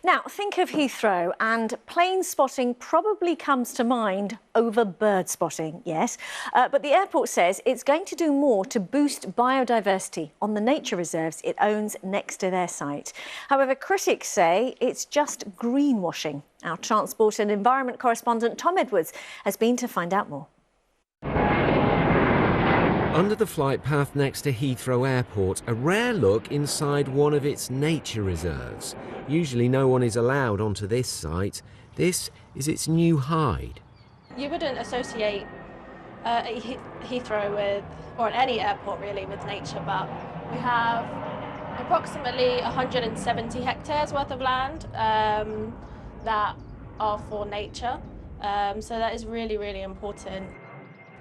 Now, think of Heathrow, and plane spotting probably comes to mind over bird spotting, yes. But the airport says it's going to do more to boost biodiversity on the nature reserves it owns next to their site. However, critics say it's just greenwashing. Our transport and environment correspondent Tom Edwards has been to find out more. Under the flight path next to Heathrow Airport, a rare look inside one of its nature reserves. Usually no one is allowed onto this site. This is its new hide. You wouldn't associate Heathrow with, or any airport really, with nature, but we have approximately 170 hectares worth of land that are for nature. So that is really, really important.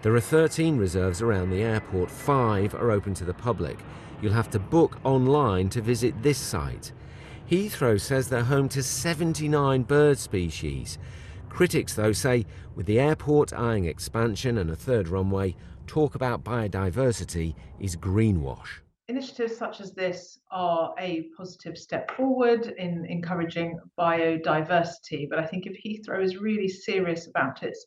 There are 13 reserves around the airport. 5 are open to the public. You'll have to book online to visit this site. Heathrow says they're home to 79 bird species. Critics, though, say with the airport eyeing expansion and a third runway, talk about biodiversity is greenwash. Initiatives such as this are a positive step forward in encouraging biodiversity, but I think if Heathrow is really serious about its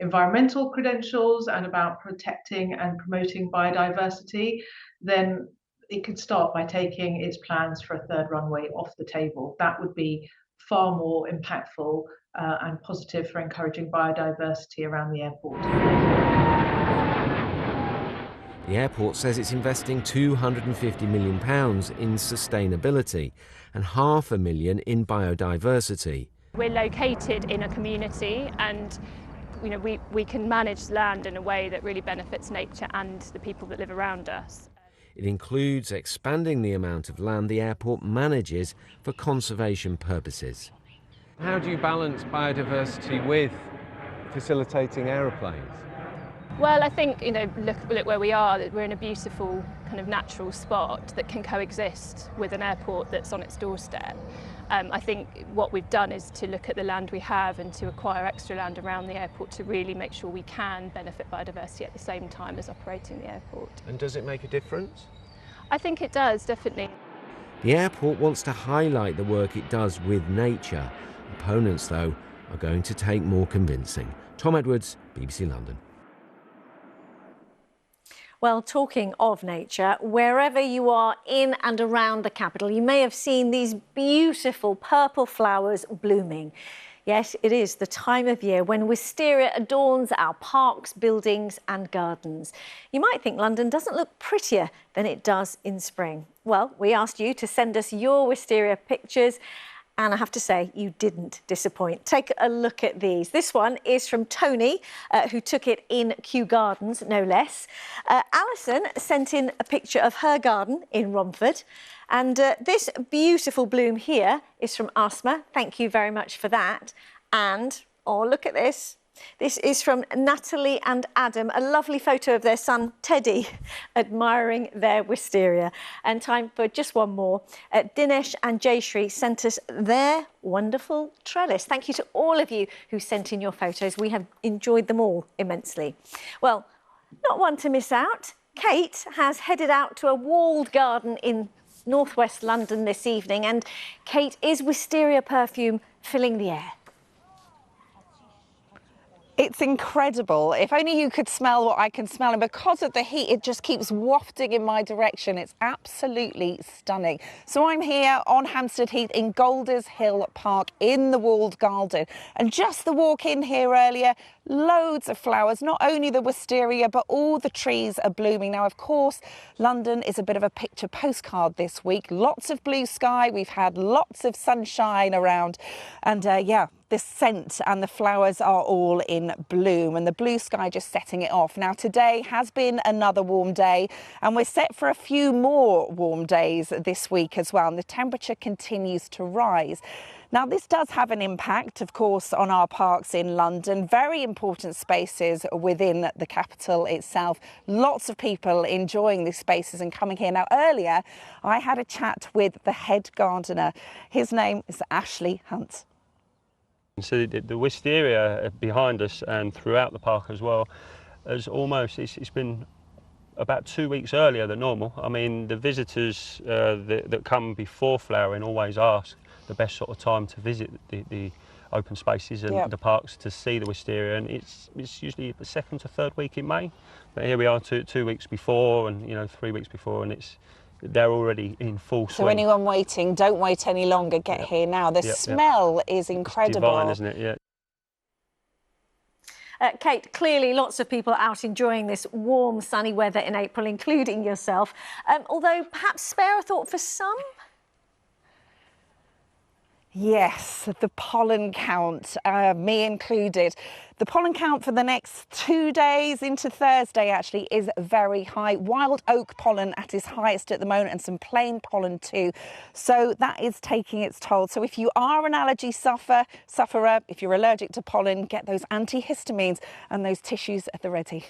environmental credentials and about protecting and promoting biodiversity, then it could start by taking its plans for a third runway off the table. That would be far more impactful and positive for encouraging biodiversity around the airport. The airport says it's investing £250 million in sustainability and £500,000 in biodiversity. We're located in a community, and we can manage land in a way that really benefits nature and the people that live around us. It includes expanding the amount of land the airport manages for conservation purposes. How do you balance biodiversity with facilitating aeroplanes? Well, I think, look where we are, that we're in a beautiful kind of natural spot that can coexist with an airport that's on its doorstep. I think what we've done is to look at the land we have and to acquire extra land around the airport to really make sure we can benefit biodiversity at the same time as operating the airport. And does it make a difference? I think it does, definitely. The airport wants to highlight the work it does with nature. Opponents, though, are going to take more convincing. Tom Edwards, BBC London. Well, talking of nature, wherever you are in and around the capital, you may have seen these beautiful purple flowers blooming. Yes, it is the time of year when wisteria adorns our parks, buildings and gardens. You might think London doesn't look prettier than it does in spring. Well, we asked you to send us your wisteria pictures, and I have to say, you didn't disappoint. Take a look at these. This one is from Tony, who took it in Kew Gardens, no less. Alison sent in a picture of her garden in Romford. And this beautiful bloom here is from Asma. Thank you very much for that. And, oh, look at this. This is from Natalie and Adam, a lovely photo of their son Teddy admiring their wisteria. And time for just one more. Dinesh and Jayashri sent us their wonderful trellis. Thank you to all of you who sent in your photos. We have enjoyed them all immensely. Well, not one to miss out. Kate has headed out to a walled garden in northwest London this evening, and Kate, is wisteria perfume filling the air? It's incredible. If only you could smell what I can smell, and because of the heat it just keeps wafting in my direction. It's absolutely stunning. So I'm here on Hampstead Heath in Golders Hill Park in the walled garden, and just the walk in here earlier, loads of flowers, not only the wisteria but all the trees are blooming. Now of course London is a bit of a picture postcard this week. Lots of blue sky, we've had lots of sunshine around, and yeah, the scent and the flowers are all in bloom, and the blue sky just setting it off. Now today has been another warm day, and we're set for a few more warm days this week as well, and the temperature continues to rise. Now this does have an impact, of course, on our parks in London. Very important spaces within the capital itself. Lots of people enjoying these spaces and coming here. Now earlier I had a chat with the head gardener. His name is Ashley Hunt. So the wisteria behind us and throughout the park as well, it's been about 2 weeks earlier than normal. I mean, the visitors that come before flowering always ask, the best sort of time to visit the open spaces and the parks to see the wisteria, and it's usually the second to third week in May. But here we are 2 weeks before, and 3 weeks before, and they're already in full swing. So anyone waiting, don't wait any longer. Get here now. The smell is incredible. It's divine, isn't it? Yeah. Kate, clearly lots of people out enjoying this warm, sunny weather in April, including yourself. Although perhaps spare a thought for some? Yes, the pollen count, me included. The pollen count for the next 2 days into Thursday actually is very high. Wild oak pollen at its highest at the moment, and some plain pollen too. So that is taking its toll. So if you are an allergy sufferer, if you're allergic to pollen, get those antihistamines and those tissues at the ready.